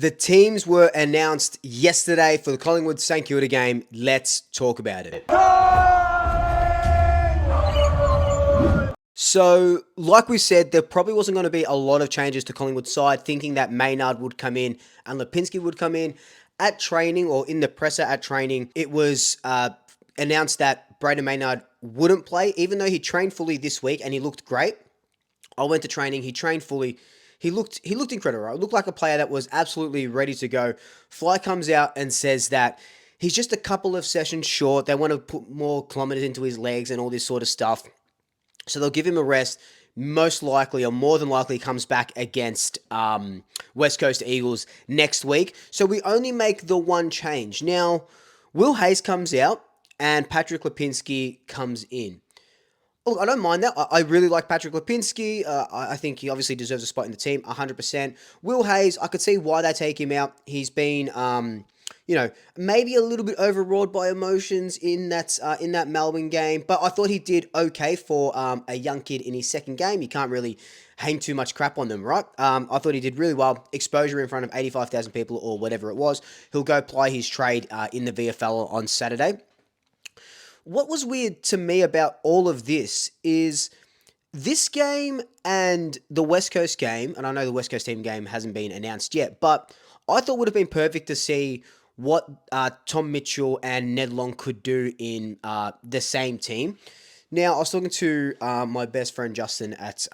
The teams were announced yesterday for the Collingwood St Kilda game. Let's talk about it. So, like we said, there probably wasn't going to be a lot of changes to Collingwood's side, thinking that Maynard would come in and Lipinski would come in. At training, or in the presser at training, it was announced that Braden Maynard wouldn't play, even though he trained fully this week and he looked great. I went to training, he trained fully. He looked incredible, right? Looked like a player that was absolutely ready to go. Fly comes out and says that he's just a couple of sessions short. They want to put more kilometers into his legs and all this sort of stuff. So they'll give him a rest. Most likely, or more than likely, comes back against West Coast Eagles next week. So we only make the one change. Now, Will Hayes comes out and Patrick Lipinski comes in. Look, I don't mind that. I really like Patrick Lipinski. I think he obviously deserves a spot in the team, 100%. Will Hayes, I could see why they take him out. He's been, maybe a little bit overwrought by emotions in that Melbourne game, but I thought he did okay for a young kid in his second game. You can't really hang too much crap on them, right? I thought he did really well. Exposure in front of 85,000 people or whatever it was. He'll go ply his trade in the VFL on Saturday. What was weird to me about all of this is this game and the West Coast game, and I know the West Coast team game hasn't been announced yet, but I thought it would have been perfect to see what Tom Mitchell and Ned Long could do in the same team. Now, I was talking to my best friend Justin at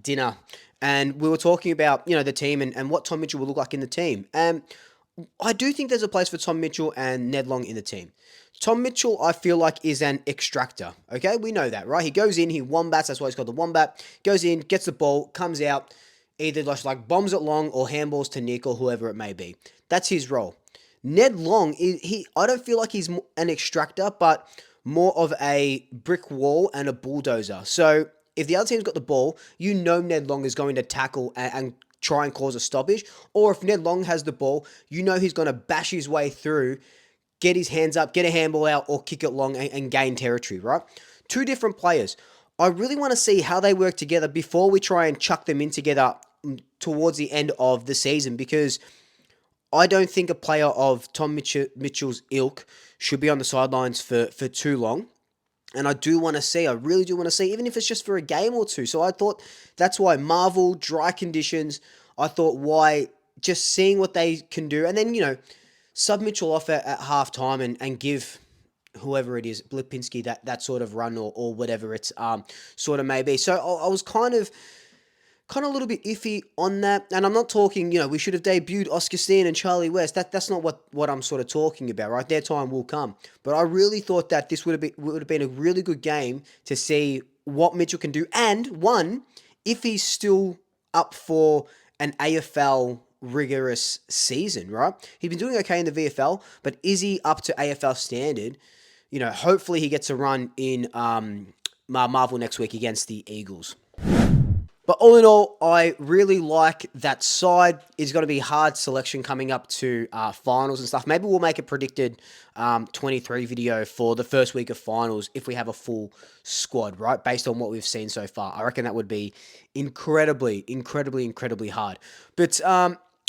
dinner, and we were talking about, the team and what Tom Mitchell would look like in the team. And I do think there's a place for Tom Mitchell and Ned Long in the team. Tom Mitchell, I feel like, is an extractor, okay? We know that, right? He goes in, he wombats, that's why he's called the wombat, goes in, gets the ball, comes out, either just like bombs it long or handballs to Nick or whoever it may be. That's his role. Ned Long, I don't feel like he's an extractor, but more of a brick wall and a bulldozer. So if the other team's got the ball, Ned Long is going to tackle and try and cause a stoppage. Or if Ned Long has the ball, he's going to bash his way through, get his hands up, get a handball out, or kick it long and gain territory, right? Two different players. I really want to see how they work together before we try and chuck them in together towards the end of the season, because I don't think a player of Tom Mitchell's ilk should be on the sidelines for too long. And I really do want to see, even if it's just for a game or two. So I thought that's why Marvel, dry conditions, I thought why just seeing what they can do. And then, sub Mitchell off at halftime and give whoever it is, Lipinski, that sort of run or whatever it's sort of may be. So I was kind of a little bit iffy on that. And I'm not talking, we should have debuted Oscar Steen and Charlie West. That's not what I'm sort of talking about, right? Their time will come. But I really thought that this would have been a really good game to see what Mitchell can do. And one, if he's still up for an AFL rigorous season, right? He's been doing okay in the VFL, but is he up to AFL standard? Hopefully he gets a run in Marvel next week against the Eagles. But all in all, I really like that side. It's going to be hard selection coming up to finals and stuff. Maybe we'll make a predicted 23 video for the first week of finals if we have a full squad, right? Based on what we've seen so far. I reckon that would be incredibly hard. But,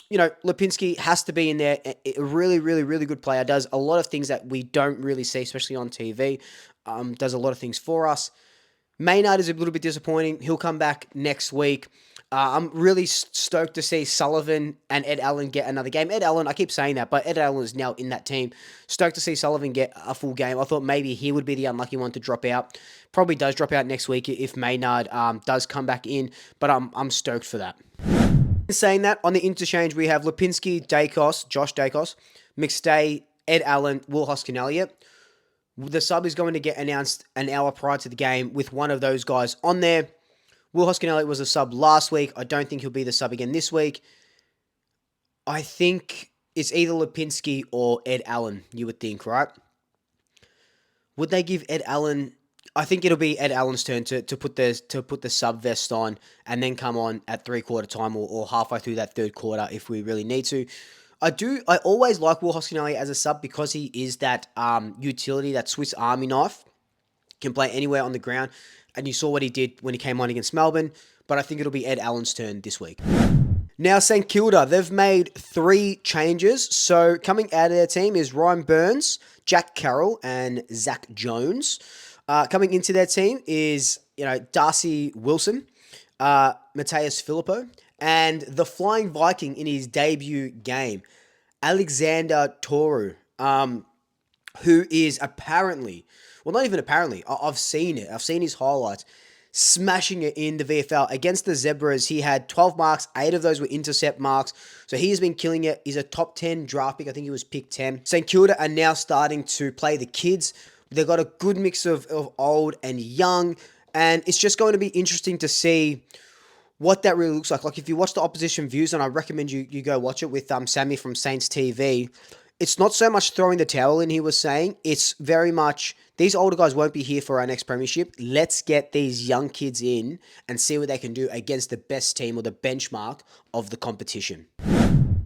Lipinski has to be in there. A really, really, really good player. Does a lot of things that we don't really see, especially on TV. Does a lot of things for us. Maynard is a little bit disappointing. He'll come back next week. I'm really stoked to see Sullivan and Ed Allen get another game. Ed Allen, I keep saying that, but Ed Allen is now in that team. Stoked to see Sullivan get a full game. I thought maybe he would be the unlucky one to drop out. Probably does drop out next week if Maynard does come back in, but I'm stoked for that. Saying that, on the interchange, we have Lipinski, Josh Dacos, McStay, Ed Allen, Will Hoskin-Elliott. The sub is going to get announced an hour prior to the game with one of those guys on there. Will Hoskin-Elliott was a sub last week. I don't think he'll be the sub again this week. I think it's either Lipinski or Ed Allen, you would think, right? Would they give Ed Allen... I think it'll be Ed Allen's turn to put the sub vest on and then come on at 3/4 time or halfway through that third quarter if we really need to. I always like Will Hoskin-Elliott as a sub because he is that utility, that Swiss Army knife. Can play anywhere on the ground. And you saw what he did when he came on against Melbourne. But I think it'll be Ed Allen's turn this week. Now, St Kilda, they've made 3 changes. So coming out of their team is Ryan Burns, Jack Carroll, and Zach Jones. Coming into their team is, Darcy Wilson, Mateus Filippo, and the Flying Viking in his debut game, Alexander Toru, who is apparently, well, not even apparently, I've seen it. I've seen his highlights, smashing it in the VFL. Against the Zebras, he had 12 marks. 8 of those were intercept marks. So he has been killing it. He's a top 10 draft pick. I think he was pick 10. St Kilda are now starting to play the kids. They've got a good mix of old and young. And it's just going to be interesting to see what that really looks like. Like, if you watch the opposition views, and I recommend you go watch it with Sammy from Saints TV, it's not so much throwing the towel in, he was saying. It's very much, these older guys won't be here for our next premiership. Let's get these young kids in and see what they can do against the best team or the benchmark of the competition.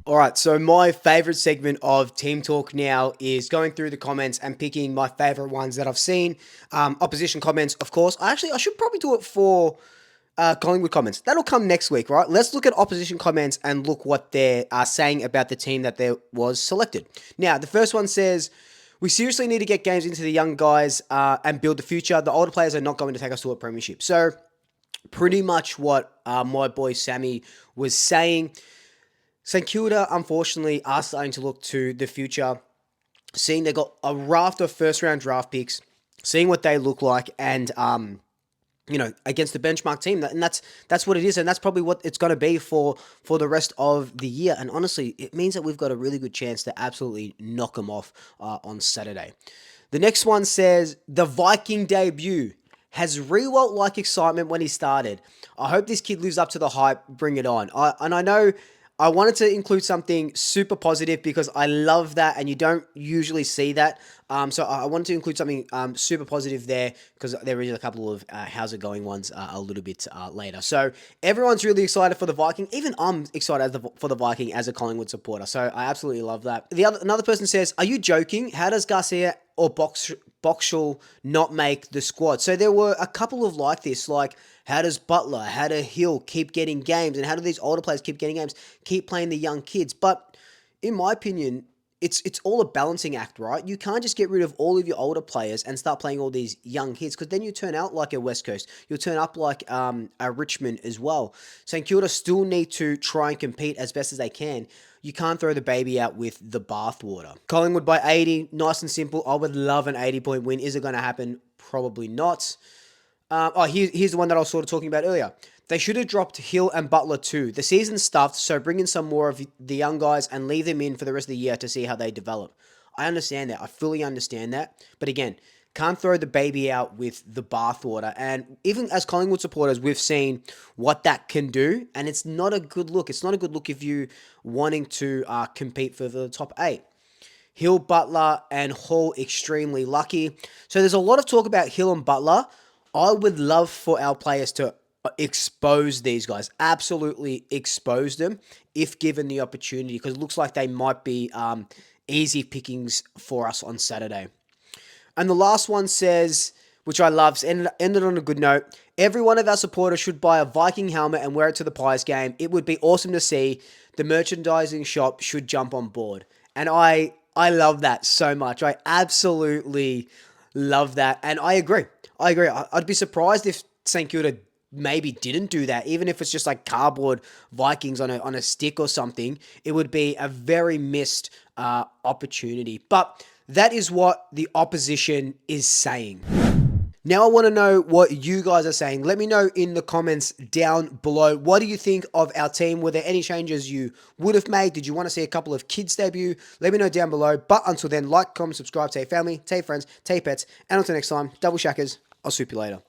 All right, so my favorite segment of Team Talk now is going through the comments and picking my favorite ones that I've seen. Opposition comments, of course. I should probably do it for Collingwood comments. That'll come next week, right? Let's look at opposition comments and look what they're saying about the team that there was selected. Now, the first one says, we seriously need to get games into the young guys and build the future. The older players are not going to take us to a premiership. So, pretty much what my boy Sammy was saying. St Kilda, unfortunately, are starting to look to the future, seeing they got a raft of first-round draft picks, seeing what they look like, and against the benchmark team. And that's what it is, and that's probably what it's going to be for the rest of the year. And honestly, it means that we've got a really good chance to absolutely knock them off on Saturday. The next one says, the Viking debut has Rewalt-like excitement when he started. I hope this kid lives up to the hype. Bring it on. I know I wanted to include something super positive because I love that, and you don't usually see that. So I wanted to include something super positive there because there is a couple of how's it going ones a little bit later. So everyone's really excited for the Viking. Even I'm excited for the Viking as a Collingwood supporter. So I absolutely love that. Another person says, are you joking? How does Garcia or Boxall not make the squad? So there were a couple of like this, like, how does Butler, how do Hill keep getting games, and how do these older players keep getting games, keep playing the young kids? But in my opinion, it's all a balancing act, right? You can't just get rid of all of your older players and start playing all these young kids, because then you turn out like a West Coast. You'll turn up like a Richmond as well. St Kilda still need to try and compete as best as they can. You can't throw the baby out with the bathwater. Collingwood by 80, nice and simple. I would love an 80-point win. Is it going to happen? Probably not. Here's the one that I was sort of talking about earlier. They should have dropped Hill and Butler too. The season's stuffed, so bring in some more of the young guys and leave them in for the rest of the year to see how they develop. I understand that. I fully understand that. But again, can't throw the baby out with the bathwater. And even as Collingwood supporters, we've seen what that can do, and it's not a good look. It's not a good look if you wanting to compete for the top 8. Hill, Butler, and Hall extremely lucky. So there's a lot of talk about Hill and Butler. I would love for our players to expose these guys, absolutely expose them if given the opportunity, because it looks like they might be easy pickings for us on Saturday. And the last one says, which I love, ended on a good note, every one of our supporters should buy a Viking helmet and wear it to the Pies game. It would be awesome to see. The merchandising shop should jump on board. And I love that so much. I absolutely love that. And I agree. I'd be surprised if St Kilda maybe didn't do that. Even if it's just like cardboard Vikings on a stick or something, it would be a very missed opportunity. But that is what the opposition is saying. Now I want to know what you guys are saying. Let me know in the comments down below. What do you think of our team? Were there any changes you would have made? Did you want to see a couple of kids debut? Let me know down below. But until then, like, comment, subscribe, tell your family, tell your friends, tell your pets. And until next time, double shackers. I'll swoop you later.